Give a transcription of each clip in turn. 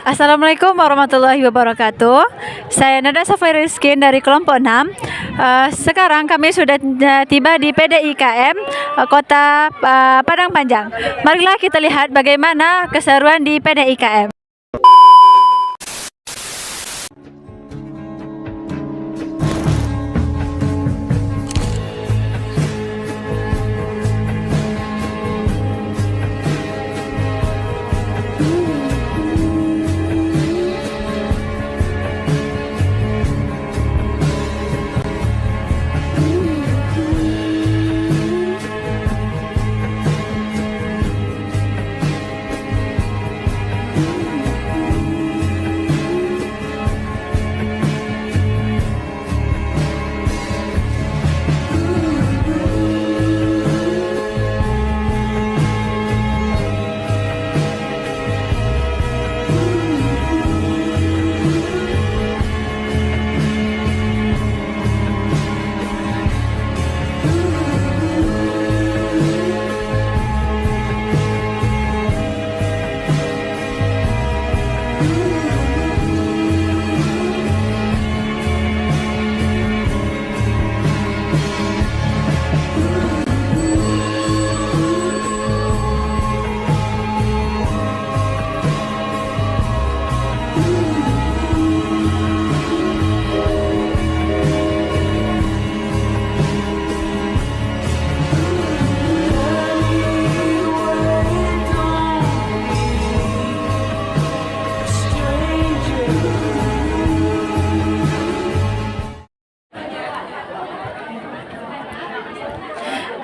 Assalamualaikum warahmatullahi wabarakatuh. Saya Nada Safai Rizkin dari kelompok 6. Sekarang kami sudah tiba di PDIKM Kota Padang Panjang. Marilah kita lihat bagaimana keseruan di PDIKM.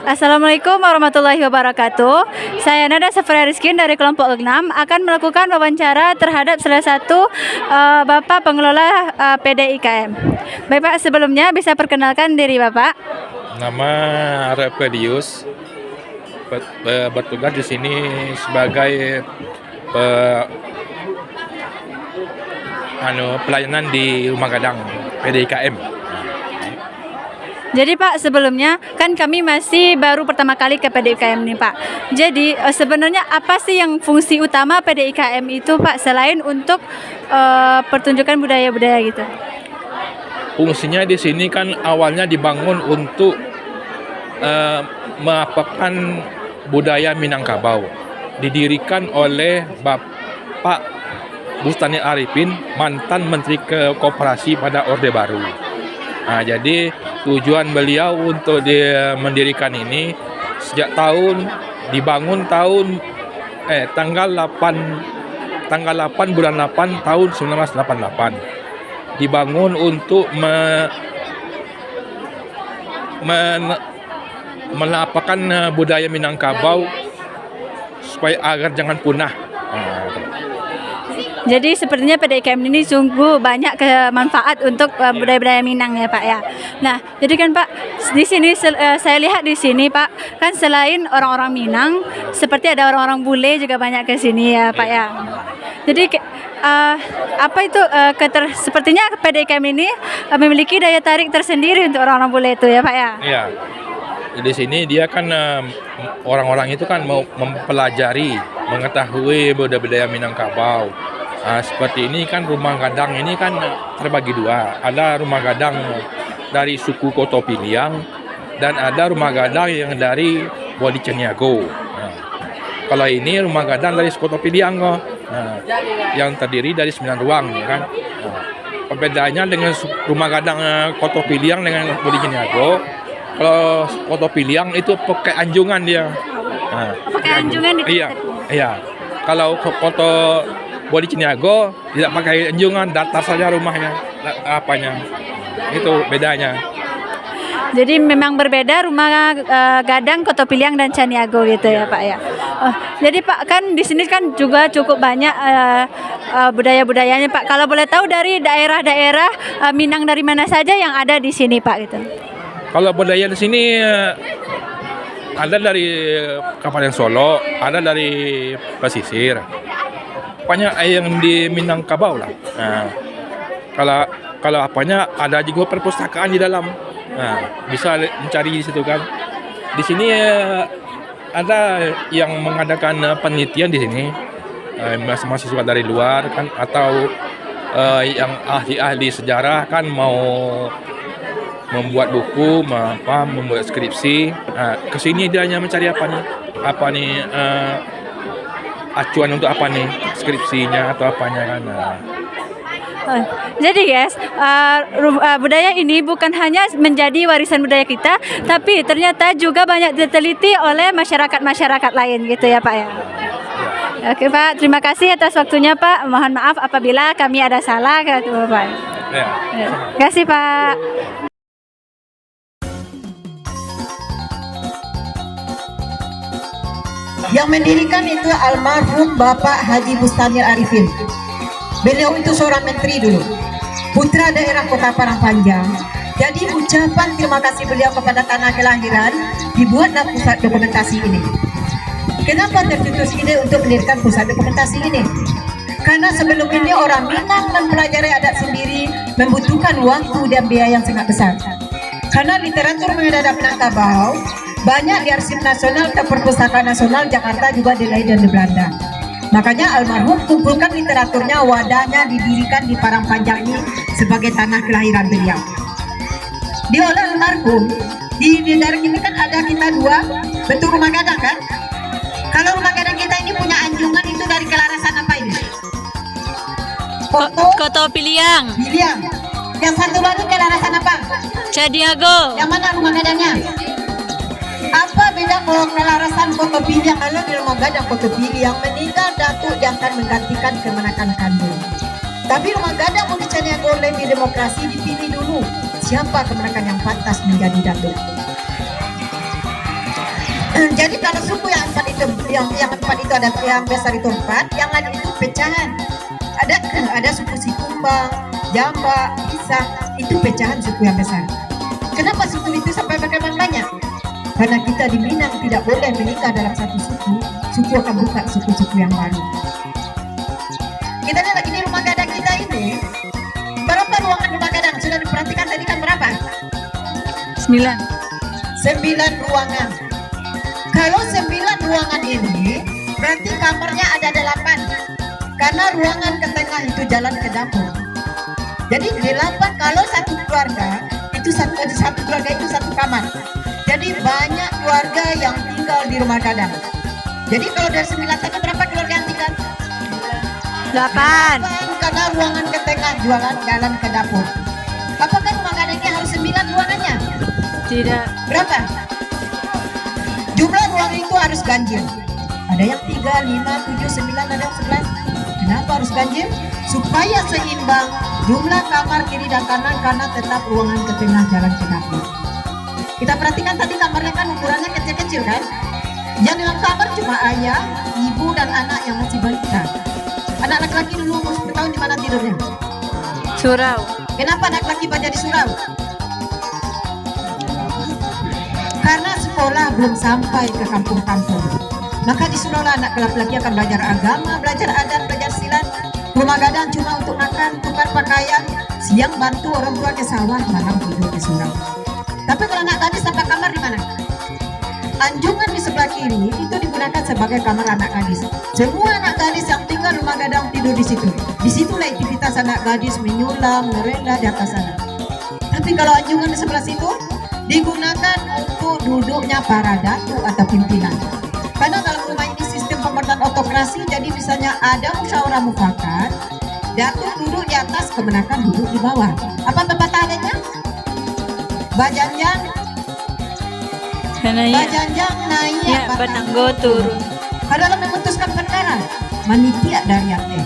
Assalamualaikum warahmatullahi wabarakatuh. Saya Nada Safri Rizkin dari kelompok 6 akan melakukan wawancara terhadap salah satu Bapak pengelola PDIKM. Baik Pak, sebelumnya bisa perkenalkan diri Bapak? Nama Repedius, bertugas di sini sebagai pelayanan di Rumah Gadang PDIKM. Jadi Pak, sebelumnya kan kami masih baru pertama kali ke PDIKM nih Pak. Jadi sebenarnya apa sih yang fungsi utama PDIKM itu Pak, selain untuk pertunjukan budaya-budaya gitu? Fungsinya di sini kan awalnya dibangun untuk mengapakan budaya Minangkabau. Didirikan oleh Bapak Bustani Arifin, mantan Menteri Koperasi pada Orde Baru. Nah, jadi tujuan beliau untuk mendirikan ini sejak dibangun tanggal 8 bulan 8 tahun 1988. Dibangun untuk menapakan budaya Minangkabau supaya agar jangan punah. Jadi sepertinya PDIKM ini sungguh banyak kemanfaat untuk budaya-budaya Minang ya Pak ya. Nah, jadi kan Pak, di sini saya lihat di sini Pak, kan selain orang-orang Minang, seperti ada orang-orang bule juga banyak ke sini ya Pak ya. Jadi apa itu sepertinya PDIKM ini memiliki daya tarik tersendiri untuk orang-orang bule itu ya Pak ya. Iya. Di sini dia kan orang-orang itu kan mau mempelajari, mengetahui budaya Minangkabau. Seperti ini kan Rumah Gadang ini kan terbagi dua. Ada Rumah Gadang dari suku Kotopiliang dan ada Rumah Gadang yang dari Wadi Ceniago. Kalau ini Rumah Gadang dari suku Kotopiliang yang terdiri dari 9 ruang ya kan. Perbedaannya dengan Rumah Gadang Kotopiliang dengan Wadi Ceniago, kalau Kotopiliang itu pakai anjungan dia. Pakai anjungan di Iya. Kalau Bodi Ciniago tidak pakai anjungan, datar saja rumahnya, apanya. Itu bedanya. Jadi memang berbeda rumah Gadang, Kota Piliang dan Caniago gitu ya Pak ya. Jadi Pak kan di sini kan juga cukup banyak budaya-budayanya Pak. Kalau boleh tahu dari daerah-daerah Minang dari mana saja yang ada di sini Pak gitu. Kalau budaya di sini ada dari Kabupaten Solo, ada dari pesisir. Banyak yang di Minangkabau lah. Nah, kalau apanya ada juga perpustakaan di dalam. Nah, bisa mencari di situ kan. Di sini ada yang mengadakan penelitian di sini, mahasiswa dari luar kan, atau yang ahli-ahli sejarah kan mau membuat buku, membuat skripsi. Nah, kesini dia hanya mencari apa nih acuan untuk apa nih skripsinya atau apanya kan. Nah. Jadi guys, budaya ini bukan hanya menjadi warisan budaya kita, tapi ternyata juga banyak diteliti oleh masyarakat-masyarakat lain gitu ya Pak ya. Oke Pak, terima kasih atas waktunya Pak. Mohon maaf apabila kami ada salah kata Bapak. Ya. Terima kasih Pak. Yang mendirikan itu almarhum Bapak Haji Bustanil Arifin. Beliau itu seorang menteri dulu, putra daerah Kota Parangpanjang. Jadi ucapan terima kasih beliau kepada tanah kelahiran dibuatlah pusat dokumentasi ini. Kenapa tercetus ide untuk mendirikan pusat dokumentasi ini? Karena sebelum ini orang Minang mempelajari adat sendiri membutuhkan waktu dan biaya yang sangat besar. Karena literatur mengenai adat Minangkabau banyak di Arsip Nasional dan Perpustakaan Nasional Jakarta juga di lain dan di Belanda. Makanya almarhum kumpulkan literaturnya, wadahnya didirikan di Parangpanjang ini sebagai tanah kelahiran beliau. Diolah almarhum di daerah ini kan ada kita dua bentuk rumah gadang kan. Kalau rumah gadang kita ini punya anjungan itu dari kelarasan apa ini? Kota Piliang. Piliang. Yang satu lagi kelarasan apa? Caniago. Yang mana rumah gadangnya? Apa beda kalau kelarasan Kota Piliang? Kalau di rumah gadang Kota Piliang meninggal datuk yang akan menggantikan kemenakan kandung. Tapi rumah gadang untuk Caniago di demokrasi dipilih dulu siapa kemenakan yang pantas menjadi datuk. Jadi kalau suku yang empat itu, yang empat itu ada yang besar itu empat, yang lain itu pecahan. Ada suku Sikumbang, Jamba, Isang, itu pecahan suku yang besar. Kenapa suku itu sampai berkembang banyak? Karena kita di Minang tidak boleh menikah dalam satu suku akan buka suku-suku yang baru. Kita lihat lagi di rumah gadang kita ini, berapa ruangan rumah gadang? Sudah diperhatikan tadi kan berapa? 9 ruangan. Kalau 9 ruangan ini, berarti kamarnya ada 8. Karena ruangan ke tengah itu jalan ke dapur. Jadi 8 kalau satu keluarga, itu satu keluarga itu satu kamar. Jadi banyak keluarga yang tinggal di rumah gadang. Jadi kalau dari 9 tadi berapa keluarga yang tinggal? 8. Karena ruangan ke tengah jalan ke dapur. Apakah rumah gadangnya harus 9 ruangannya? Tidak. Berapa? Jumlah ruang itu harus ganjil. Ada yang 3, 5, 7, 9, ada yang 11. Kenapa harus ganjil? Supaya seimbang jumlah kamar kiri dan kanan karena tetap ruangan ke tengah jalan ke dapur. Kita perhatikan tadi kamarnya kan ukurannya kecil-kecil kan? Yang dalam kamar cuma ayah, ibu dan anak yang masih balita. Anak laki-laki dulu umur 10 tahun di mana tidurnya? Surau. Kenapa anak laki banyak di surau? Karena sekolah belum sampai ke kampung-kampung. Maka di surau anak laki-laki akan belajar agama, belajar adat, belajar silat. Rumah gadang cuma untuk makan, tukar pakaian, siang bantu orang tua ke sawah, malam tidur di surau. Tapi kalau anak gadis sampai kamar di mana? Anjungan di sebelah kiri itu digunakan sebagai kamar anak gadis. Semua anak gadis yang tinggal rumah gadang tidur di situ. Disitulah aktivitas anak gadis menyulam, merenda di atas sana. Tapi kalau anjungan di sebelah situ digunakan untuk duduknya para datuk atau pimpinan. Karena dalam rumah ini sistem pemerintahan otokrasi, jadi misalnya ada musyawarah mufakat, datuk duduk di atas, kemenakan duduk di bawah. Apa pepatahnya? Bajanjang naik Ya, Batanggo turun. Kalau memutuskan perkara, manitia dari ate.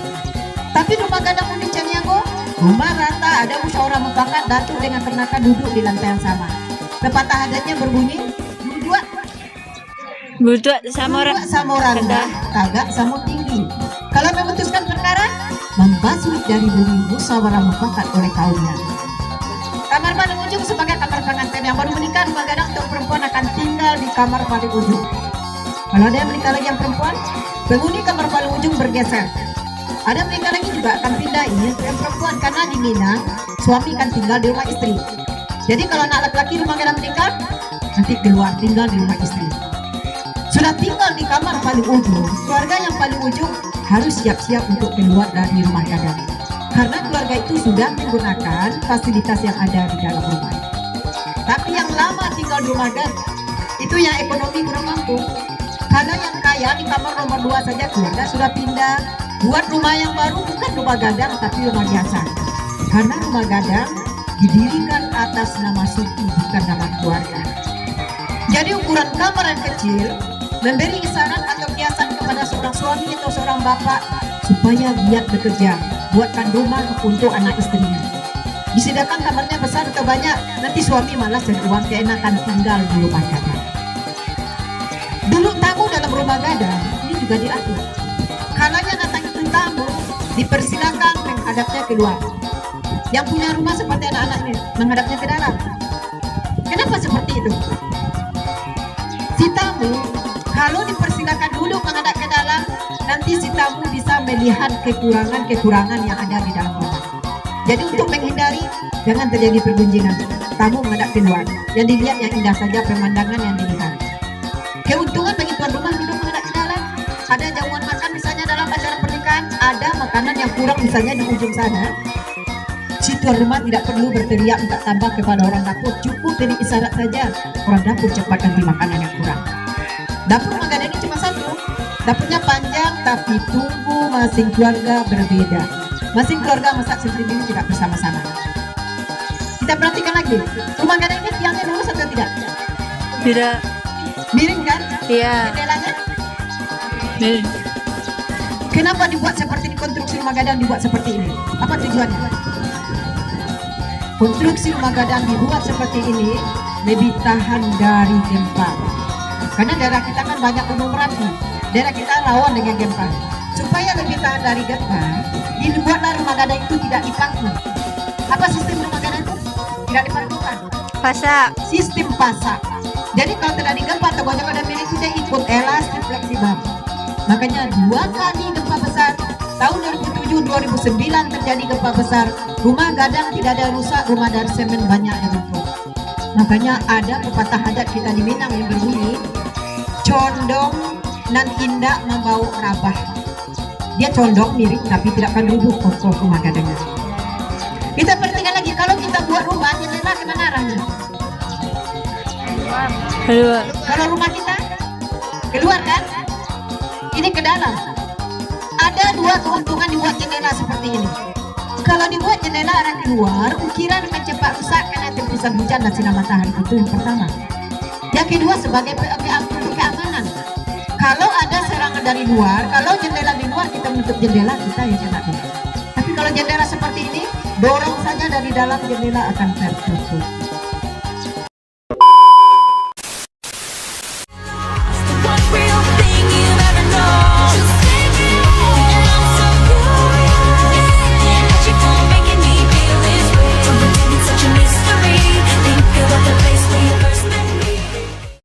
Tapi rumah gadang undi Caniago, rumah rata, ada musyawarah mufakat, datuk dengan ternakan duduk di lantai yang sama. Pepatah adatnya berbunyi, dua Butuh sama orang. sama rendah, tagak sama tinggi. Kalau memutuskan perkara, membasuh dari bumi musyawarah mufakat oleh kaumnya. Kamar paling ujung sebagai kamar pengantin yang baru menikah, rumah gadang untuk perempuan akan tinggal di kamar paling ujung. Kalau ada yang menikah lagi yang perempuan, penghuni kamar paling ujung bergeser. Ada menikah lagi juga akan pindah ini yang perempuan, karena di Minang suami akan tinggal di rumah istri. Jadi kalau anak laki-laki rumah gadang menikah, nanti keluar tinggal di rumah istri. Sudah tinggal di kamar paling ujung, keluarga yang paling ujung harus siap-siap untuk keluar dari rumah gadang, karena keluarga itu sudah menggunakan fasilitas yang ada di dalam rumah. Tapi yang lama tinggal di rumah gadang itu yang ekonomi kurang mampu. Karena yang kaya di kamar nomor 2 saja keluarga sudah pindah buat rumah yang baru, bukan rumah gadang tapi rumah biasa. Karena rumah gadang didirikan atas nama suku, bukan nama keluarga. Jadi ukuran kamar yang kecil memberi isyarat atau kiasan kepada seorang suami atau seorang bapak supaya giat bekerja, buatkan rumah untuk anak istrinya. Disediakan kamarnya besar atau banyak, nanti suami malas dan uang keenakan tinggal di rumah gadang. Dulu tamu dalam rumah gadang ini juga diatur. Kalau yang datang itu tamu, dipersilakan menghadapnya keluar. Yang punya rumah seperti anak-anak ini menghadapnya ke dalam. Kenapa seperti itu? Si tamu kalau dipersilakan dulu menghadap ke dalam, nanti si tamu bisa melihat kekurangan-kekurangan yang ada di dalam rumah. Jadi untuk menghindari jangan terjadi pergunjingan, tamu menghadap keluar. Yang dilihat yang indah saja, pemandangan yang dilihat. Keuntungan bagi tuan rumah duduk menghadap ke dalam. Ada jamuan makan misalnya dalam acara pernikahan, ada makanan yang kurang misalnya di ujung sana. Si tuan rumah tidak perlu berteriak minta tambah kepada orang dapur, cukup dari isyarat saja orang dapur cepat ganti makanan yang kurang. Dapur rumah gadang ini cuma satu, dapurnya panjang tapi tunggu masing keluarga berbeda. Masing keluarga masak sendiri tidak bersama-sama. Kita perhatikan lagi, rumah gadang ini tiangnya lurus atau tidak? Tidak. Miring kan? Iya. Jendelanya? Miring. Kenapa dibuat seperti ini, konstruksi rumah gadang dibuat seperti ini? Apa tujuannya? Konstruksi rumah gadang dibuat seperti ini lebih tahan dari gempa. Karena daerah kita kan banyak gunung berapi, daerah kita rawan dengan gempa. Supaya lebih tahan dari gempa, dibuatlah rumah gadang itu tidak dipaku. Apa sistem rumah gadang itu? Tidak dipakukan. Pasak. Sistem pasak. Jadi kalau tidak digempa, tergoyang dan miring itu dia ikut elastik fleksibel. Makanya 2 kali gempa besar, tahun 2007-2009 terjadi gempa besar, rumah gadang tidak ada rusak, rumah dari semen banyak yang runtuh. Makanya ada pepatah adat kita di Minang yang berbunyi, condong nan indah membawa rabah. Dia condong miring tapi tidak akan rubuh kokoh rumah gadangnya. Kita perhatikan lagi, kalau kita buat rumah jendela kemana arahnya? Keluar. Kalau rumah kita keluar kan? Ini ke dalam. Ada 2 keuntungan dibuat jendela seperti ini. Kalau dibuat jendela arah keluar, ukiran mencepat rusak karena tembusan hujan dan sinar matahari, itu yang pertama. Yang kedua sebagai untuk keamanan. Kalau ada serangan dari luar, kalau jendela di luar kita menutup jendela, kita yang kena dulu. Tapi kalau jendela seperti ini, dorong saja dari dalam jendela akan tertutup.